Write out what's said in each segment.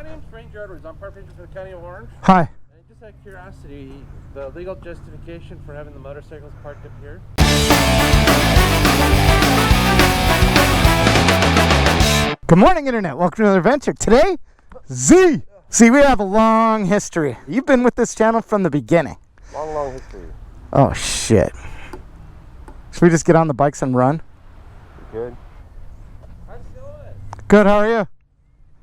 name's R.S.M. I'm park ranger for the County of Orange. Hi. And just out of curiosity, the legal justification for having the motorcycles parked up here? Good morning, Internet. Welcome to another adventure. Today, Z. See, we have a long history. You've been with this channel from the beginning. Long history. Oh, shit. Should we just get on the bikes and run? You good? How's it going? Good, how are you?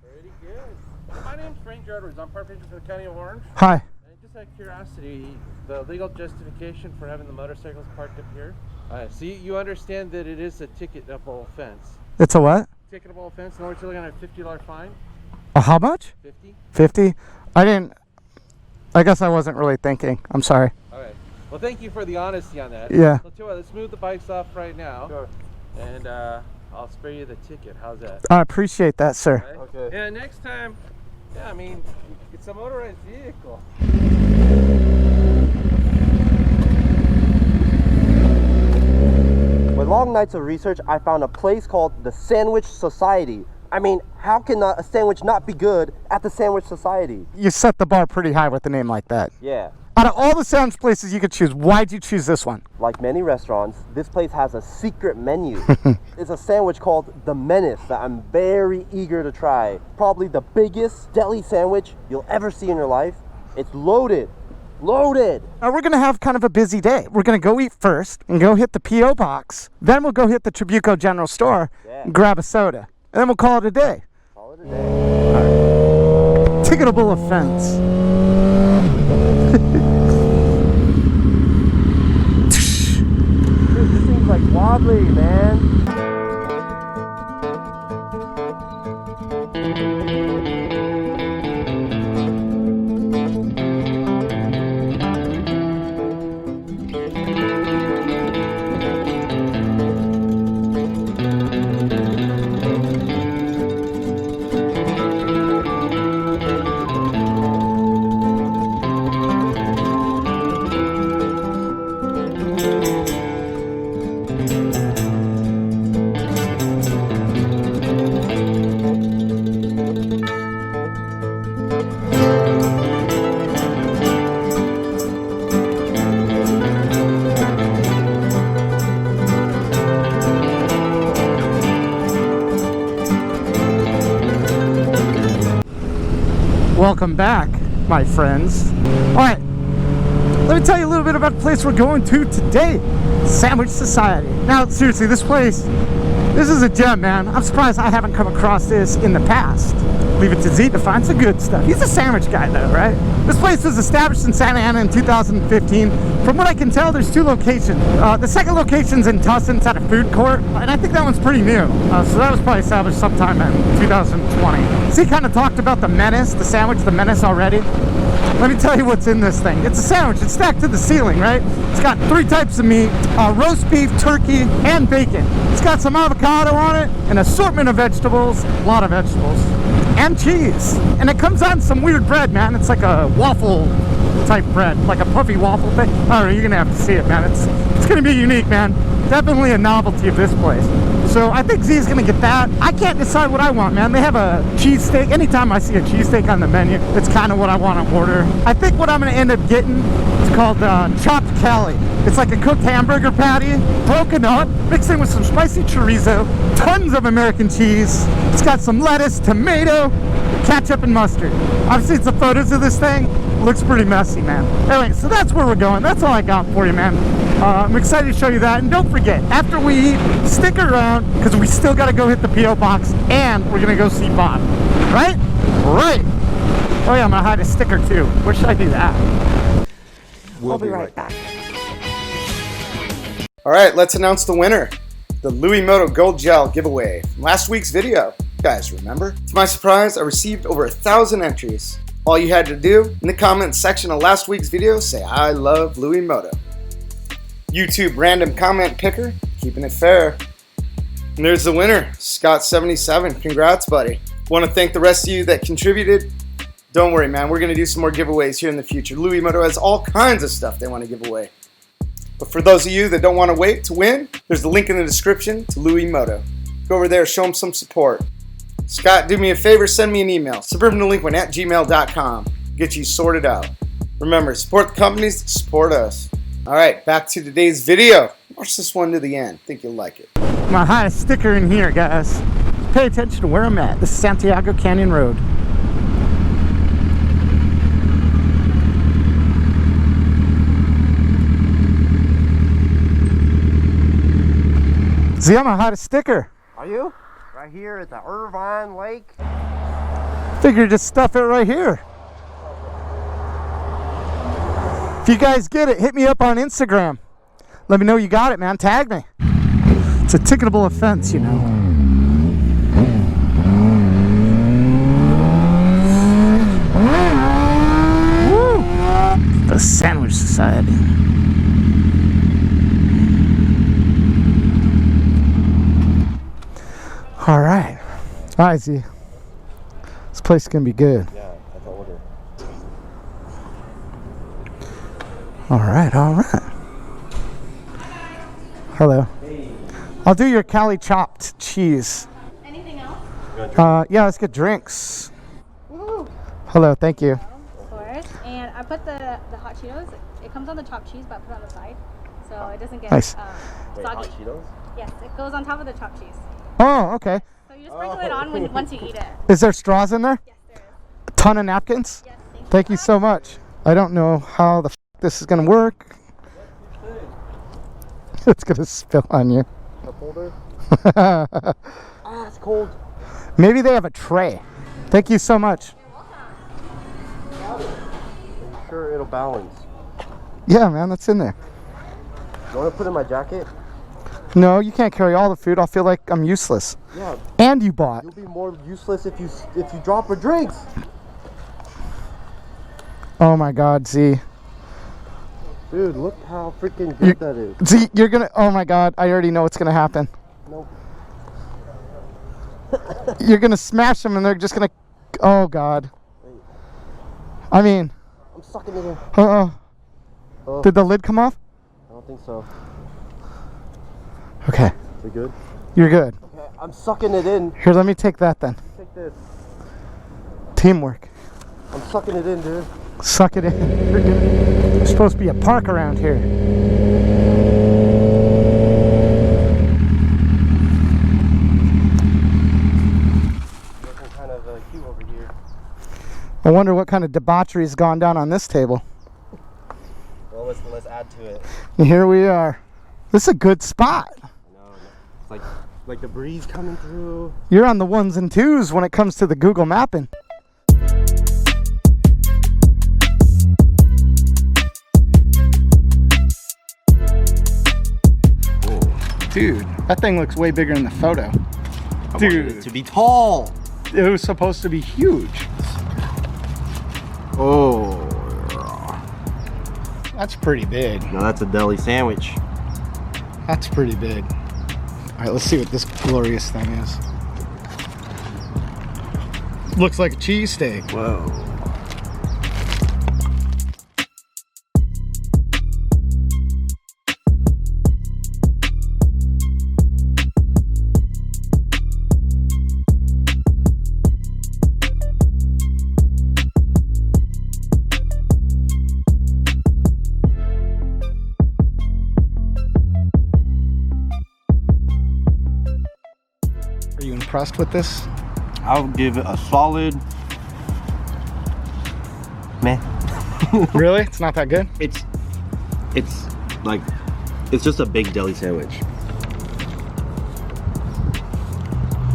Pretty good. My name's R.S.M. I'm park ranger for the County of Orange. Hi. And just out of curiosity, the legal justification for having the motorcycles parked up here? So you understand that it is a ticketable offense. It's a what? Ticketable offense. In order to look at a $50 fine. How much? 50. 50? I guess I wasn't really thinking. I'm sorry. All right. Well, thank you for the honesty on that. Yeah. So, tell you what, let's move the bikes off right now. Sure. And I'll spare you the ticket. How's that? I appreciate that, sir. Right? Okay. Yeah, next time, yeah, I mean, it's a motorized vehicle. With long nights of research, I found a place called the Sandwich Society. I mean, how can a sandwich not be good at the Sandwich Society? You set the bar pretty high with a name like that. Yeah. Out of all the sandwich places you could choose, why'd you choose this one? Like many restaurants, this place has a secret menu. It's a sandwich called the Menace that I'm very eager to try. Probably the biggest deli sandwich you'll ever see in your life. It's loaded. Loaded! Now we're gonna have kind of a busy day. We're gonna go eat first and go hit the P.O. box. Then we'll go hit the Trabuco general store and grab a soda. And then we'll call it a day. Call it a day. Ticketable offense. Dude, this seems like wobbly, man. Welcome back, my friends. All right, let me tell you a little bit about the place we're going to today, Sandwich Society. Now, seriously, this is a gem, man. I'm surprised I haven't come across this in the past. Leave it to Z to find some good stuff. He's a sandwich guy, though, right? This place was established in Santa Ana in 2015. From what I can tell, there's two locations. The second location's in Tustin, it's at a food court, and I think that one's pretty new. So that was probably established sometime in 2020. Z kind of talked about the Menace, the sandwich, the Menace already. Let me tell you what's in this thing. It's a sandwich. It's stacked to the ceiling, right? It's got 3 types of meat, roast beef, turkey, and bacon. It's got some avocado on it, an assortment of vegetables, a lot of vegetables, and cheese. And it comes on some weird bread, man. It's like a waffle type bread, like a puffy waffle thing. I don't know, you're gonna have to see it, man. It's gonna be unique, man. Definitely a novelty of this place. So I think Z is gonna get that. I can't decide what I want, man. They have a cheesesteak. Anytime I see a cheesesteak on the menu, it's kind of what I want to order. I think what I'm gonna end up getting is called chopped Cali. It's like a cooked hamburger patty, broken up, mixed in with some spicy chorizo, tons of American cheese. It's got some lettuce, tomato, ketchup, and mustard. I've seen some photos of this thing. Looks pretty messy, man. Anyway, so that's where we're going. That's all I got for you, man. I'm excited to show you that. And don't forget, after we eat, stick around, because we still got to go hit the P.O. box, and we're going to go see Bob. Right? Right. Oh, yeah, I'm going to hide a sticker, too. Where should I do that? We'll be right back. All right, let's announce the winner. The LUIMOTO Gold Gel giveaway from last week's video. You guys remember? To my surprise, I received over 1,000 entries. All you had to do in the comment section of last week's video, say I love LUIMOTO. YouTube random comment picker, keeping it fair. And there's the winner, Scott77. Congrats, buddy. Want to thank the rest of you that contributed. Don't worry, man. We're going to do some more giveaways here in the future. LUIMOTO has all kinds of stuff they want to give away. But for those of you that don't want to wait to win, there's the link in the description to LUIMOTO. Go over there, show them some support. Scott, do me a favor, send me an email, suburbandelinquent@gmail.com. Get you sorted out. Remember, support the companies that support us. All right, back to today's video. Watch this one to the end. I think you'll like it. My highest sticker in here, guys. Pay attention to where I'm at. This is Santiago Canyon Road. See, I'm a hottest sticker. Are you? Right here at the Irvine Lake. Figure just stuff it right here. If you guys get it, hit me up on Instagram. Let me know you got it, man. Tag me. It's a ticketable offense, you know. Woo! The Sandwich Society. All right. All right, Z. This place is gonna be good. Yeah, that's an order. All right, all right. Hello. Hey. I'll do your Cali chopped cheese. Anything else? Yeah, let's get drinks. Woo! Hello, thank you. Of course. And I put the hot Cheetos. It comes on the chopped cheese, but I put it on the side, so it doesn't get Nice. Wait, soggy. hot Cheetos? Yes, it goes on top of the chopped cheese. Oh, okay. So you just sprinkle it on once you eat it. Is there straws in there? Yes, there is. A ton of napkins? Yes, Thank you so much. I don't know how the f this is gonna work. It's gonna spill on you. Cup holder? Ah, it's cold. Maybe they have a tray. Thank you so much. I'm sure it'll balance. Yeah, man, that's in there. You want to put it in my jacket? No, you can't carry all the food. I'll feel like I'm useless. Yeah. And you bought. You'll be more useless if you drop our drinks. Oh my God, Z. Dude, look how freaking good that is. Z, you're gonna. Oh my God, I already know what's gonna happen. Nope. You're gonna smash them, and they're just gonna. Oh God. Wait. I mean. I'm sucking it in. Oh. Did the lid come off? I don't think so. Okay. Is it good? You're good. Okay, I'm sucking it in. Here, let me take that then. Take this. Teamwork. I'm sucking it in, dude. Suck it in. There's supposed to be a park around here. Looking kind of cute over here. I wonder what kind of debauchery's gone down on this table. Well, let's add to it. And here we are. This is a good spot. No, it's like the breeze coming through. You're on the ones and twos when it comes to the Google mapping. Dude, that thing looks way bigger in the photo. I wanted it to be tall. It was supposed to be huge. Oh. That's pretty big. Now that's a deli sandwich. That's pretty big. All right, let's see what this glorious thing is. Looks like a cheesesteak. Whoa. Are you impressed with this? I'll give it a solid meh. Really? It's not that good? It's like, it's just a big deli sandwich.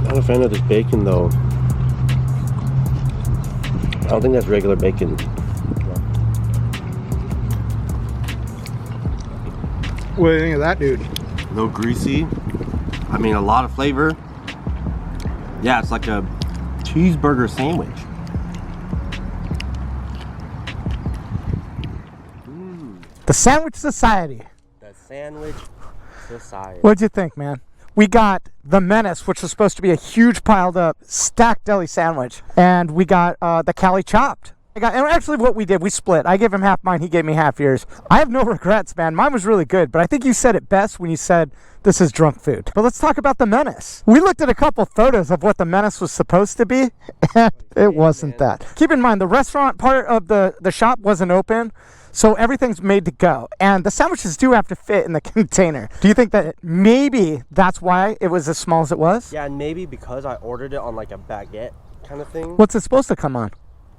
Not a fan of this bacon though. I don't think that's regular bacon. What do you think of that, dude? A little greasy. I mean, a lot of flavor. Yeah, it's like a cheeseburger sandwich. The Sandwich Society. The Sandwich Society. What'd you think, man? We got the Menace, which was supposed to be a huge piled up, stacked deli sandwich. And we got the Cali Chopped. And actually what we did, we split. I gave him half mine, he gave me half yours. I have no regrets, man. Mine was really good, but I think you said it best when you said this is drunk food. But let's talk about the Menace. We looked at a couple photos of what the Menace was supposed to be, and it wasn't that. Keep in mind, the restaurant part of the shop wasn't open, so everything's made to go. And the sandwiches do have to fit in the container. Do you think that maybe that's why it was as small as it was? Yeah, and maybe because I ordered it on like a baguette kind of thing. What's it supposed to come on?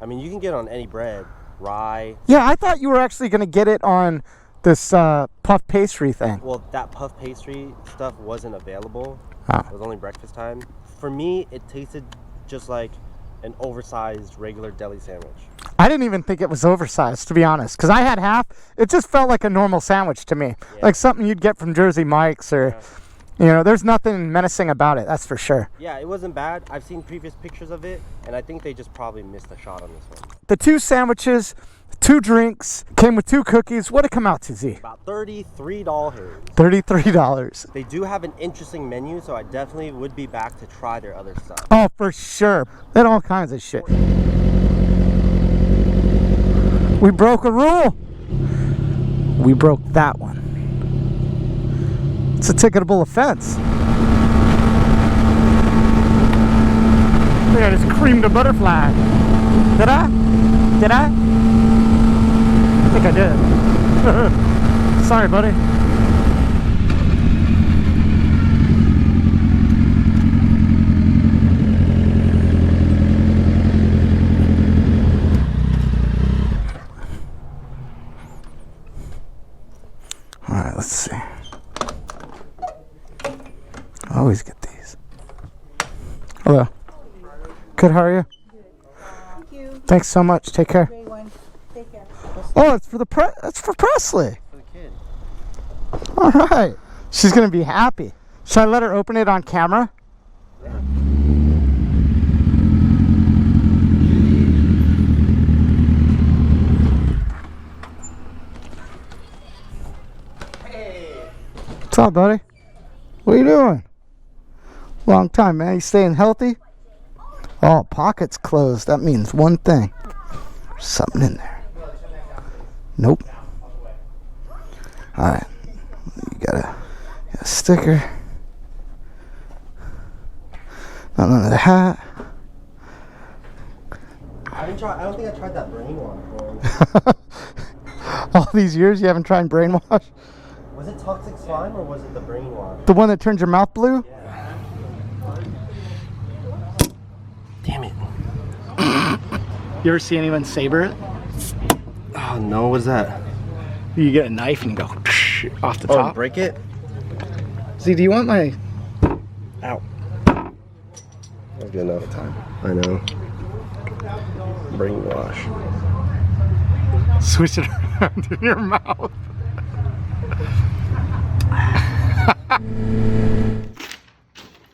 I mean, you can get it on any bread, rye. Yeah, I thought you were actually going to get it on this puff pastry thing. Well, that puff pastry stuff wasn't available. Oh. It was only breakfast time. For me, it tasted just like an oversized regular deli sandwich. I didn't even think it was oversized, to be honest, because I had half. It just felt like a normal sandwich to me, like something you'd get from Jersey Mike's or... Yeah. You know, there's nothing menacing about it, that's for sure. Yeah, it wasn't bad. I've seen previous pictures of it, and I think they just probably missed a shot on this one. The 2 sandwiches, 2 drinks, came with 2 cookies. What'd it come out to, Z? About $33. $33. They do have an interesting menu, so I definitely would be back to try their other stuff. Oh, for sure. They had all kinds of shit. We broke a rule. We broke that one. It's a ticketable offense. Look at this cream the butterfly. Did I? Did I? I think I did. Sorry, buddy. All right, let's see. I always get these. Hello. Good, how are you? Thank you. Thanks so much. Take care. Great one. Take care. Oh, it's for the it's for Presley. For the kid. All right. She's gonna be happy. Should I let her open it on camera? Yeah. Hey. What's up, buddy? What are you doing? Long time, man. You staying healthy? Oh, pocket's closed. That means one thing. There's something in there. Nope. Alright. You got a sticker. Not under the hat. I don't think I tried that brainwash one. All these years you haven't tried brainwash? Was it toxic slime or was it the brainwash? The one that turns your mouth blue? Yeah. Damn it. You ever see anyone saber it? Oh no, what's that? You get a knife and go off the Oh, top. break it? See, do you want my... Ow. That's good enough. Time. I know. Brainwash. Switch it around in your mouth.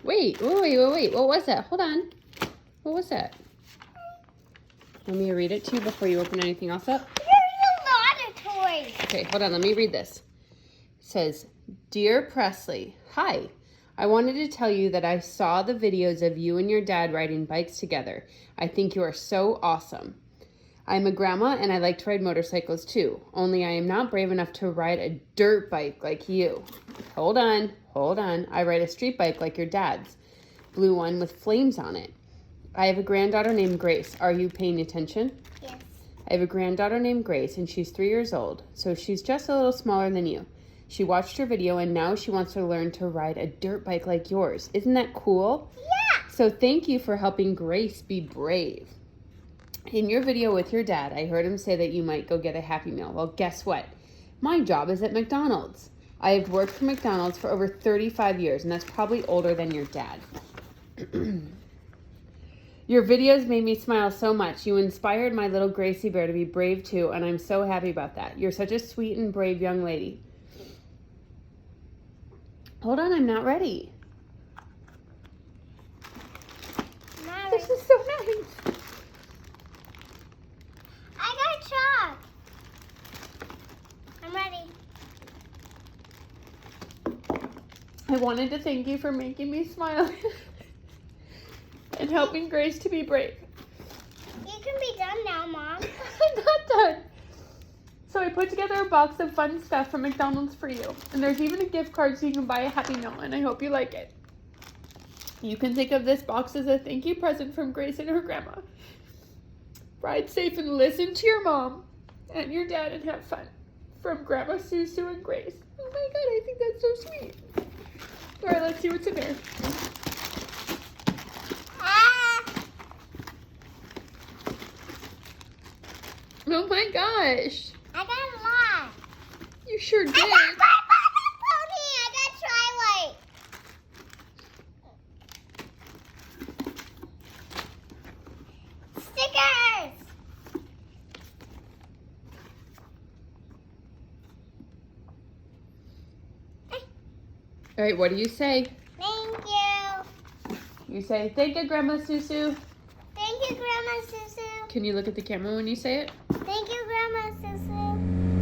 Wait. What was that? Hold on. What was that? Want me to read it to you before you open anything else up? There's a lot of toys. Okay, hold on. Let me read this. It says, Dear Presley, hi. I wanted to tell you that I saw the videos of you and your dad riding bikes together. I think you are so awesome. I'm a grandma and I like to ride motorcycles too, only I am not brave enough to ride a dirt bike like you. Hold on. I ride a street bike like your dad's. Blue one with flames on it. I have a granddaughter named Grace. Are you paying attention? Yes. I have a granddaughter named Grace and she's 3 years old, so she's just a little smaller than you. She watched your video and now she wants to learn to ride a dirt bike like yours. Isn't that cool? Yeah. So thank you for helping Grace be brave. In your video with your dad, I heard him say that you might go get a Happy Meal. Well, guess what? My job is at McDonald's. I have worked for McDonald's for over 35 years, and that's probably older than your dad. Your videos made me smile so much. You inspired my little Gracie Bear to be brave too, and I'm so happy about that. You're such a sweet and brave young lady. Hold on, I'm not ready. This is so nice. I got chalk. I'm ready. I wanted to thank you for making me smile and helping Grace to be brave. You can be done now, Mom. put together a box of fun stuff from McDonald's for you. And there's even a gift card so you can buy a Happy Meal, and I hope you like it. You can think of this box as a thank you present from Grace and her grandma. Ride safe and listen to your mom and your dad and have fun. From Grandma Susu and Grace. Oh my god, I think that's so sweet. Alright, let's see what's in there. Oh my gosh. I got a lot. You sure did. I got pony. I got Tri-Light. Stickers. Alright, what do you say? Thank you. You say, thank you, Grandma Susu. Thank you, Grandma Susu. Can you look at the camera when you say it? Thank you, Grandma Susu.